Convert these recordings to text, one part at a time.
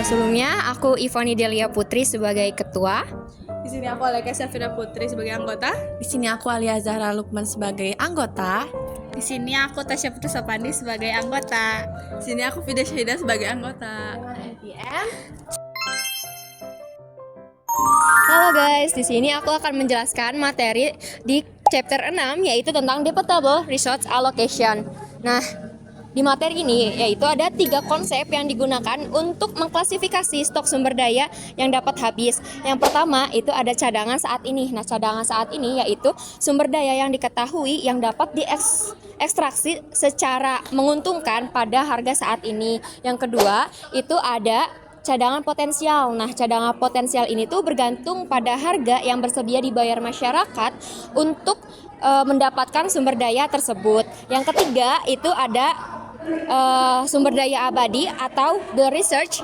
Sebelumnya aku Ivani Delia Putri sebagai ketua. Di sini aku Aleka Syafira Putri sebagai anggota. Di sini aku Alia Zahra Lukman sebagai anggota. Di sini aku Tasya Putri Sopandi sebagai anggota. Di sini aku Fida Syahida sebagai anggota. Halo guys, di sini aku akan menjelaskan materi di chapter 6 yaitu tentang debatable resource allocation. Nah, di materi ini yaitu ada 3 konsep yang digunakan untuk mengklasifikasi stok sumber daya yang dapat habis. Yang pertama itu ada cadangan saat ini. Nah, cadangan saat ini yaitu sumber daya yang diketahui yang dapat diekstraksi secara menguntungkan pada harga saat ini. Yang kedua itu ada cadangan potensial. Nah, cadangan potensial ini tuh bergantung pada harga yang bersedia dibayar masyarakat untuk mendapatkan sumber daya tersebut. Yang ketiga itu ada sumber daya abadi atau the research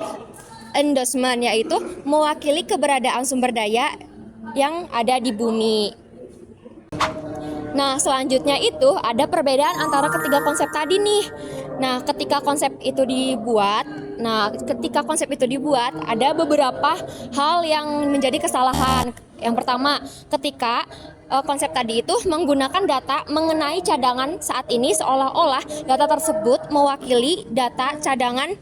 endorsement, yaitu mewakili keberadaan sumber daya yang ada di bumi. Nah, selanjutnya itu ada perbedaan antara ketiga konsep tadi nih. Nah, ketika konsep itu dibuat, ada beberapa hal yang menjadi kesalahan. Yang pertama, ketika konsep tadi itu menggunakan data mengenai cadangan saat ini seolah-olah data tersebut mewakili data cadangan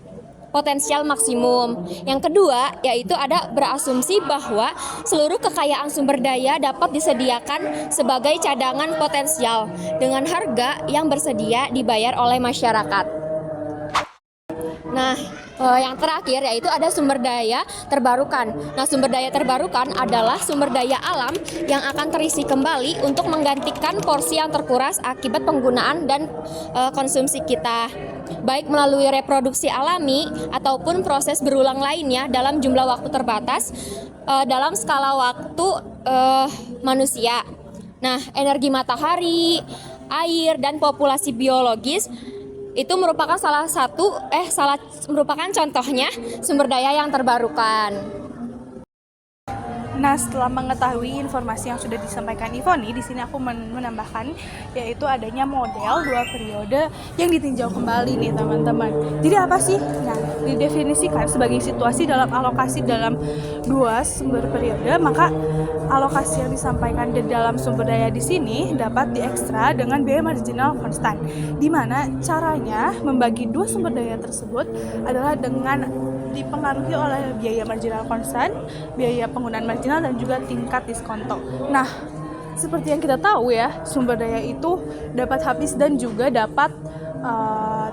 potensial maksimum. Yang kedua, yaitu ada berasumsi bahwa seluruh kekayaan sumber daya dapat disediakan sebagai cadangan potensial dengan harga yang bersedia dibayar oleh masyarakat. Nah, yang terakhir yaitu ada sumber daya terbarukan. Nah, sumber daya terbarukan adalah sumber daya alam yang akan terisi kembali untuk menggantikan porsi yang terkuras akibat penggunaan dan konsumsi kita, baik melalui reproduksi alami ataupun proses berulang lainnya dalam jumlah waktu terbatas dalam skala waktu manusia. Nah, energi matahari, air, dan populasi biologis itu merupakan merupakan contohnya sumber daya yang terbarukan. Nah, setelah mengetahui informasi yang sudah disampaikan Ivoni, di sini aku menambahkan yaitu adanya model 2 periode yang ditinjau kembali nih teman-teman. Jadi apa sih? Nah, didefinisikan sebagai situasi dalam alokasi dalam 2 sumber periode, maka alokasi yang disampaikan di dalam sumber daya di sini dapat diekstra dengan biaya marginal konstan. Di mana caranya membagi 2 sumber daya tersebut adalah dengan dipengaruhi oleh biaya marginal konstan, biaya penggunaan marginal, dan juga tingkat diskonto. Nah, seperti yang kita tahu ya, sumber daya itu dapat habis dan juga dapat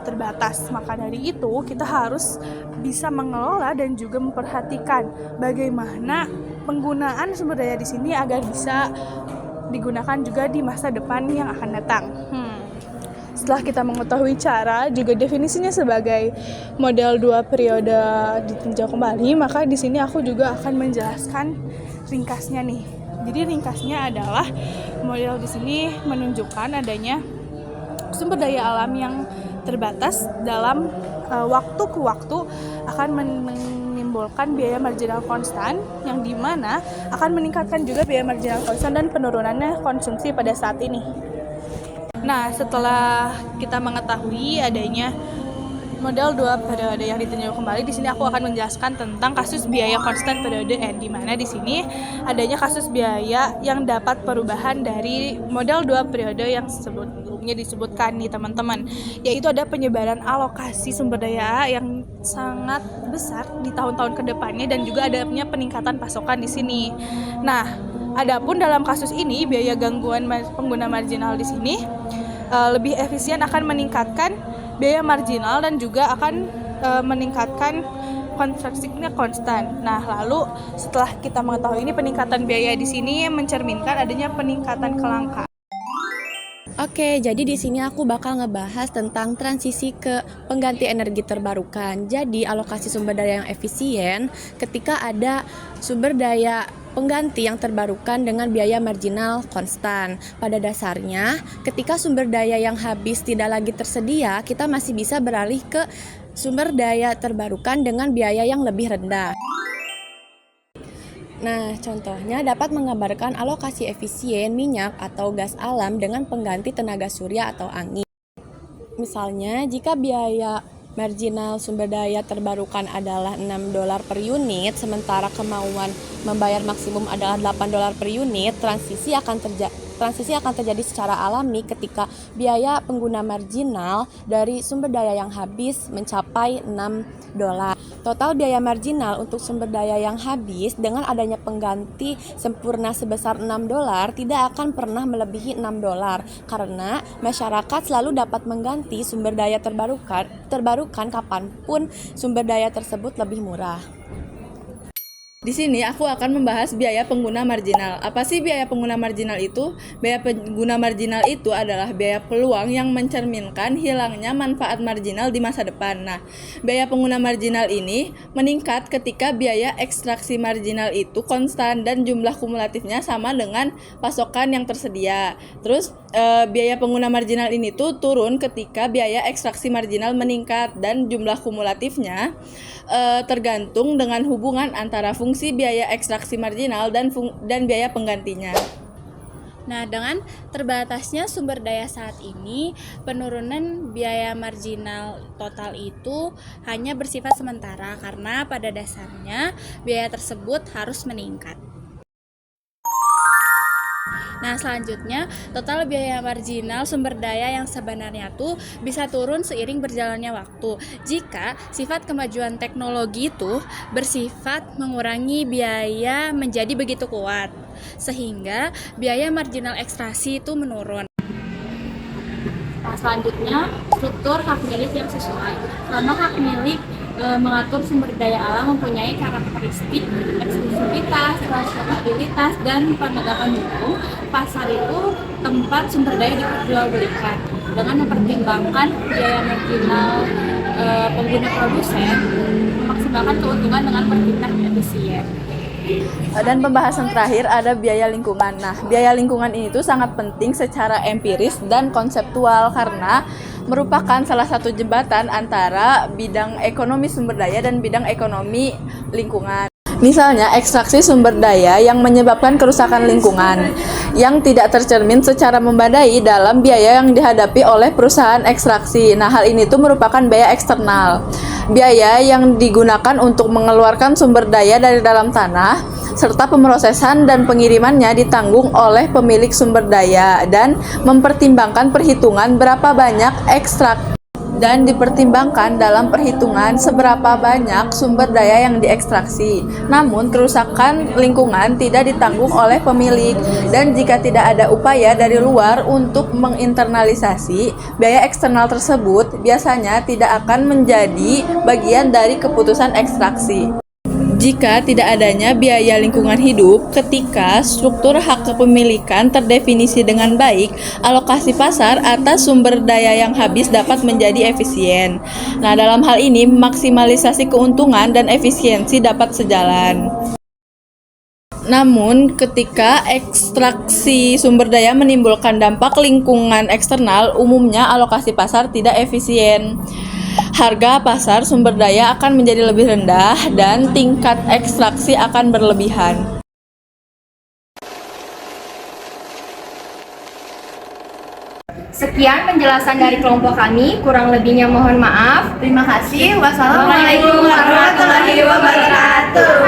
terbatas. Maka dari itu kita harus bisa mengelola dan juga memperhatikan bagaimana penggunaan sumber daya di sini agar bisa digunakan juga di masa depan yang akan datang. Setelah kita mengetahui cara juga definisinya sebagai model 2 periode ditinjau kembali, maka di sini aku juga akan menjelaskan ringkasnya nih. Jadi ringkasnya adalah model di sini menunjukkan adanya sumber daya alam yang terbatas dalam waktu ke waktu akan menimbulkan biaya marginal konstan yang dimana akan meningkatkan juga biaya marginal konstan dan penurunannya konsumsi pada saat ini. Nah, setelah kita mengetahui adanya model 2 periode yang ditinjau kembali, di sini aku akan menjelaskan tentang kasus biaya konstan periode N, di mana di sini adanya kasus biaya yang dapat perubahan dari model 2 periode yang sebelumnya disebutkan nih teman-teman, yaitu ada penyebaran alokasi sumber daya yang sangat besar di tahun-tahun kedepannya dan juga adanya peningkatan pasokan di sini. Nah, adapun dalam kasus ini biaya gangguan pengguna marginal di sini lebih efisien akan meningkatkan biaya marginal dan juga akan meningkatkan kontraksinya konstan. Nah, lalu setelah kita mengetahui ini, peningkatan biaya di sini mencerminkan adanya peningkatan kelangkaan. Oke, jadi di sini aku bakal ngebahas tentang transisi ke pengganti energi terbarukan. Jadi alokasi sumber daya yang efisien ketika ada sumber daya pengganti yang terbarukan dengan biaya marginal konstan. Pada dasarnya, ketika sumber daya yang habis tidak lagi tersedia, kita masih bisa beralih ke sumber daya terbarukan dengan biaya yang lebih rendah. Nah, contohnya dapat menggambarkan alokasi efisien minyak atau gas alam dengan pengganti tenaga surya atau angin. Misalnya, jika biaya marginal sumber daya terbarukan adalah $6 per unit, sementara kemauan membayar maksimum adalah $8 per unit, transisi akan terjadi secara alami ketika biaya pengguna marginal dari sumber daya yang habis mencapai $6. Total biaya marginal untuk sumber daya yang habis dengan adanya pengganti sempurna sebesar $6 tidak akan pernah melebihi $6 karena masyarakat selalu dapat mengganti sumber daya terbarukan kapanpun sumber daya tersebut lebih murah. Di sini aku akan membahas biaya pengguna marginal. Apa sih biaya pengguna marginal itu? Biaya pengguna marginal itu adalah biaya peluang yang mencerminkan hilangnya manfaat marginal di masa depan. Nah, biaya pengguna marginal ini meningkat ketika biaya ekstraksi marginal itu konstan dan jumlah kumulatifnya sama dengan pasokan yang tersedia. Terus biaya pengguna marginal ini tuh turun ketika biaya ekstraksi marginal meningkat dan jumlah kumulatifnya tergantung dengan hubungan antara fungsi biaya ekstraksi marginal dan biaya penggantinya. Nah, dengan terbatasnya sumber daya saat ini, penurunan biaya marginal total itu hanya bersifat sementara karena pada dasarnya biaya tersebut harus meningkat. Nah, selanjutnya total biaya marginal sumber daya yang sebenarnya tuh bisa turun seiring berjalannya waktu jika sifat kemajuan teknologi itu bersifat mengurangi biaya menjadi begitu kuat sehingga biaya marginal ekstraksi itu menurun. Nah, selanjutnya struktur hak milik yang sesuai. Karena hak milik mengatur sumber daya alam mempunyai karakteristik eksklusivitas, transferabilitas, dan penegakan hukum. Pasar itu tempat sumber daya diperjualbelikan dengan mempertimbangkan biaya marginal pengguna produsen, memaksimalkan keuntungan dengan bertindak efisien. Dan pembahasan terakhir ada biaya lingkungan. Nah, biaya lingkungan ini tuh sangat penting secara empiris dan konseptual karena merupakan salah satu jembatan antara bidang ekonomi sumber daya dan bidang ekonomi lingkungan. Misalnya ekstraksi sumber daya yang menyebabkan kerusakan lingkungan yang tidak tercermin secara memadai dalam biaya yang dihadapi oleh perusahaan ekstraksi. Nah, hal ini tuh merupakan biaya eksternal. Biaya yang digunakan untuk mengeluarkan sumber daya dari dalam tanah serta pemrosesan dan pengirimannya ditanggung oleh pemilik sumber daya dan mempertimbangkan perhitungan berapa banyak ekstrak dan dipertimbangkan dalam perhitungan seberapa banyak sumber daya yang diekstraksi. Namun, kerusakan lingkungan tidak ditanggung oleh pemilik dan jika tidak ada upaya dari luar untuk menginternalisasi, biaya eksternal tersebut biasanya tidak akan menjadi bagian dari keputusan ekstraksi. Jika tidak adanya biaya lingkungan hidup, ketika struktur hak kepemilikan terdefinisi dengan baik, alokasi pasar atas sumber daya yang habis dapat menjadi efisien. Nah, dalam hal ini, maksimalisasi keuntungan dan efisiensi dapat sejalan. Namun, ketika ekstraksi sumber daya menimbulkan dampak lingkungan eksternal, umumnya alokasi pasar tidak efisien. Harga pasar sumber daya akan menjadi lebih rendah dan tingkat ekstraksi akan berlebihan. Sekian penjelasan dari kelompok kami, kurang lebihnya mohon maaf. Terima kasih. Wassalamualaikum warahmatullahi wabarakatuh.